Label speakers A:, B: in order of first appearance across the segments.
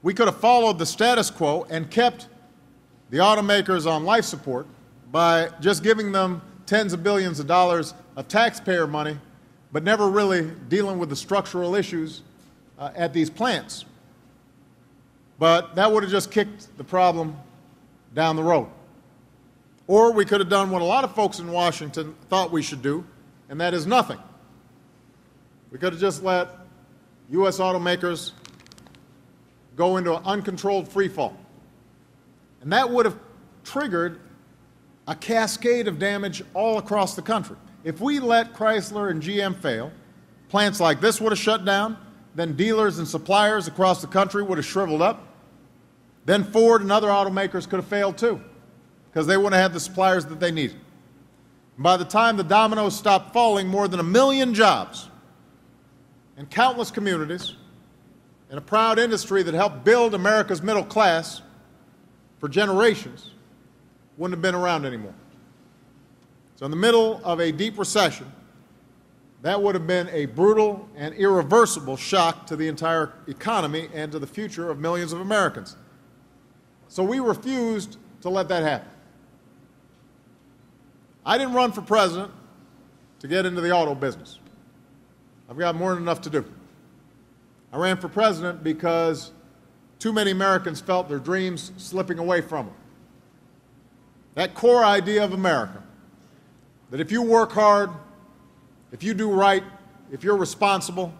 A: We could have followed the status quo and kept the automakers on life support by just giving them tens of billions of dollars of taxpayer money, but never really dealing with the structural issues at these plants. But that would have just kicked the problem down the road. Or we could have done what a lot of folks in Washington thought we should do, and that is nothing. We could have just let U.S. automakers go into an uncontrolled free fall. And that would have triggered a cascade of damage all across the country. If we let Chrysler and GM fail, plants like this would have shut down, then dealers and suppliers across the country would have shriveled up, then Ford and other automakers could have failed too, because they wouldn't have had the suppliers that they needed. And by the time the dominoes stopped falling, more than 1 million jobs in countless communities, in a proud industry that helped build America's middle class for generations, wouldn't have been around anymore. So in the middle of a deep recession, that would have been a brutal and irreversible shock to the entire economy and to the future of millions of Americans. So we refused to let that happen. I didn't run for president to get into the auto business. I've got more than enough to do. I ran for president because too many Americans felt their dreams slipping away from them. That core idea of America, that if you work hard, if you do right, if you're responsible,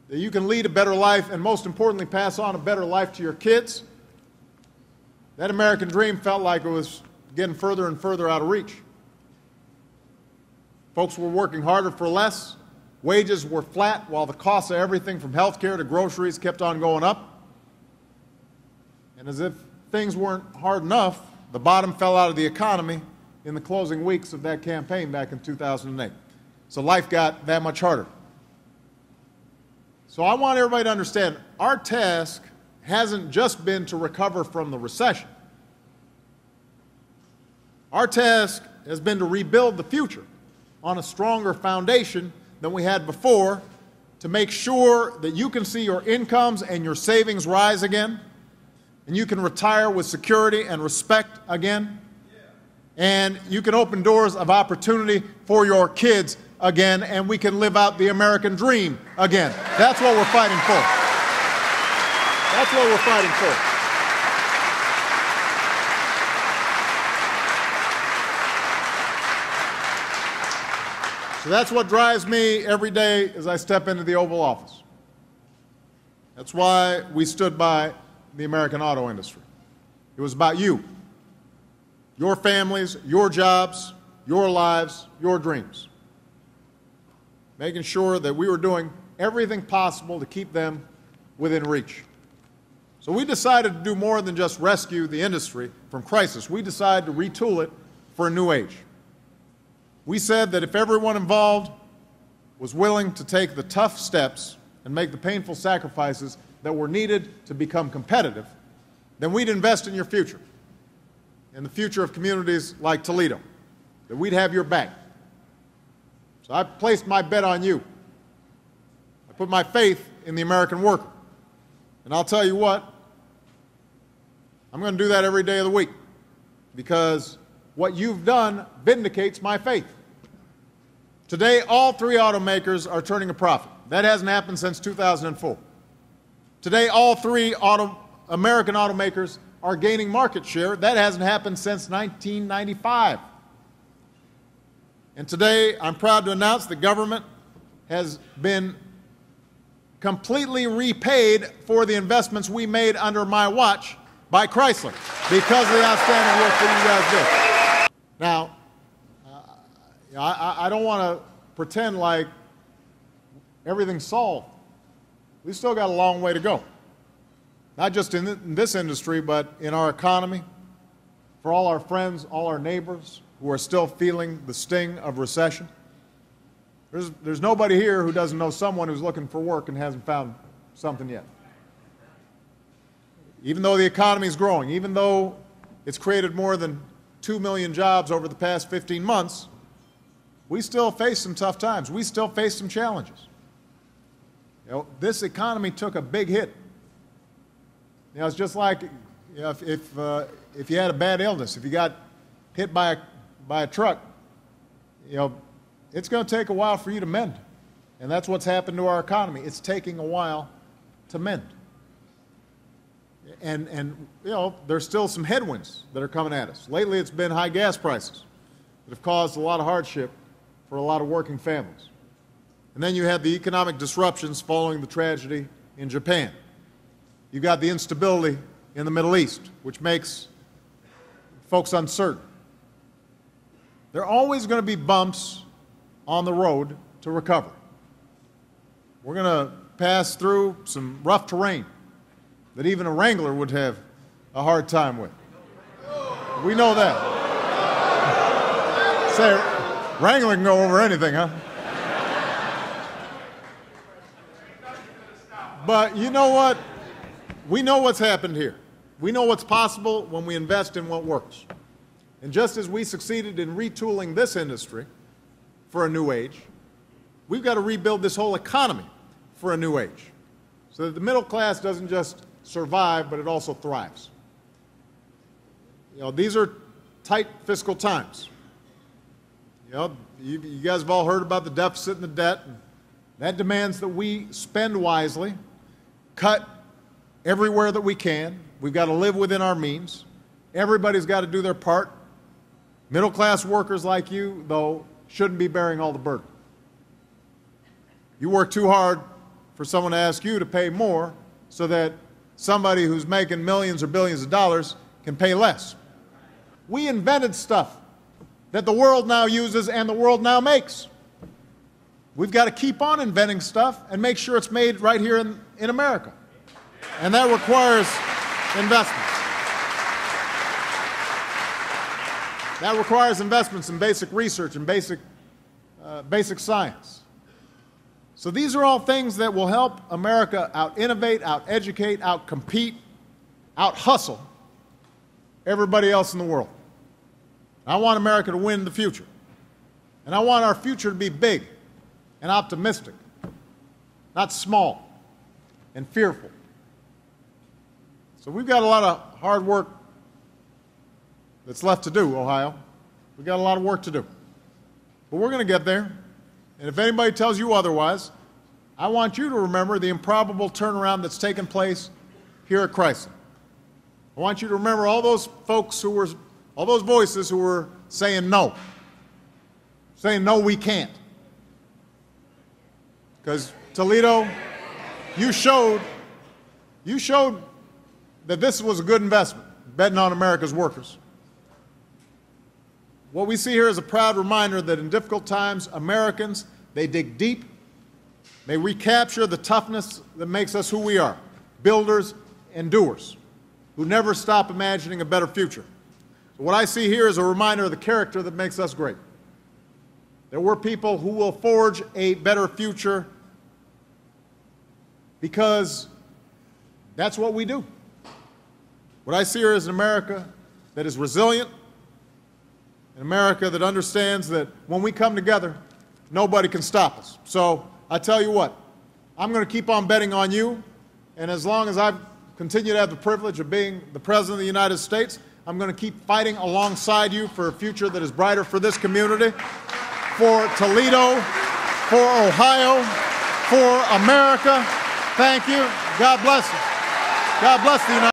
A: that you can lead a better life and, most importantly, pass on a better life to your kids, that American dream felt like it was getting further and further out of reach. Folks were working harder for less. Wages were flat while the cost of everything from health care to groceries kept on going up. And as if things weren't hard enough, the bottom fell out of the economy in the closing weeks of that campaign back in 2008. So life got that much harder. So I want everybody to understand, our task hasn't just been to recover from the recession. Our task has been to rebuild the future on a stronger foundation than we had before, to make sure that you can see your incomes and your savings rise again, and you can retire with security and respect again, and you can open doors of opportunity for your kids again, and we can live out the American dream again. That's what we're fighting for. That's what we're fighting for. So that's what drives me every day as I step into the Oval Office. That's why we stood by the American auto industry. It was about you, your families, your jobs, your lives, your dreams. Making sure that we were doing everything possible to keep them within reach. So we decided to do more than just rescue the industry from crisis. We decided to retool it for a new age. We said that if everyone involved was willing to take the tough steps and make the painful sacrifices that were needed to become competitive, then we'd invest in your future, in the future of communities like Toledo, that we'd have your back. So I placed my bet on you. I put my faith in the American worker. And I'll tell you what, I'm going to do that every day of the week, because what you've done vindicates my faith. Today, all three automakers are turning a profit. That hasn't happened since 2004. Today, all three American automakers are gaining market share. That hasn't happened since 1995. And today, I'm proud to announce the government has been completely repaid for the investments we made under my watch by Chrysler because of the outstanding work that you guys did. Now, I don't want to pretend like everything's solved. We've still got a long way to go. Not just in this industry, but in our economy, for all our friends, all our neighbors who are still feeling the sting of recession. There's nobody here who doesn't know someone who's looking for work and hasn't found something yet. Even though the economy is growing, even though it's created more than 2 million jobs over the past 15 months, we still face some tough times. We still face some challenges. You know, this economy took a big hit It's just like if you had a bad illness, if you got hit by a truck, it's going to take a while for you to mend. And that's what's happened to our economy. It's taking a while to mend. And there's still some headwinds that are coming at us. Lately, it's been high gas prices that have caused a lot of hardship for a lot of working families. And then you have the economic disruptions following the tragedy in Japan. You've got the instability in the Middle East, which makes folks uncertain. There are always going to be bumps on the road to recovery. We're going to pass through some rough terrain that even a Wrangler would have a hard time with. We know that. Say, Wrangler can go over anything, huh? But you know what? We know what's happened here. We know what's possible when we invest in what works. And just as we succeeded in retooling this industry for a new age, we've got to rebuild this whole economy for a new age so that the middle class doesn't just survive, but it also thrives. These are tight fiscal times. You guys have all heard about the deficit and the debt. And that demands that we spend wisely, cut everywhere that we can. We've got to live within our means. Everybody's got to do their part. Middle-class workers like you, though, shouldn't be bearing all the burden. You work too hard for someone to ask you to pay more so that somebody who's making millions or billions of dollars can pay less. We invented stuff that the world now uses and the world now makes. We've got to keep on inventing stuff and make sure it's made right here in America. And that requires investments. That requires investments in basic research and basic science. So these are all things that will help America out-innovate, out-educate, out-compete, out-hustle everybody else in the world. I want America to win the future. And I want our future to be big and optimistic, not small and fearful. So we've got a lot of hard work that's left to do, Ohio. We've got a lot of work to do. But we're going to get there. And if anybody tells you otherwise, I want you to remember the improbable turnaround that's taken place here at Chrysler. I want you to remember all those folks all those voices who were saying no, we can't. Because Toledo, you showed that this was a good investment, betting on America's workers. What we see here is a proud reminder that in difficult times, Americans, they dig deep, they recapture the toughness that makes us who we are, builders and doers, who never stop imagining a better future. So what I see here is a reminder of the character that makes us great. There were people who will forge a better future because that's what we do. What I see here is an America that is resilient, an America that understands that when we come together, nobody can stop us. So I tell you what, I'm going to keep on betting on you, and as long as I continue to have the privilege of being the President of the United States, I'm going to keep fighting alongside you for a future that is brighter for this community, for Toledo, for Ohio, for America. Thank you. God bless you. God bless the United States.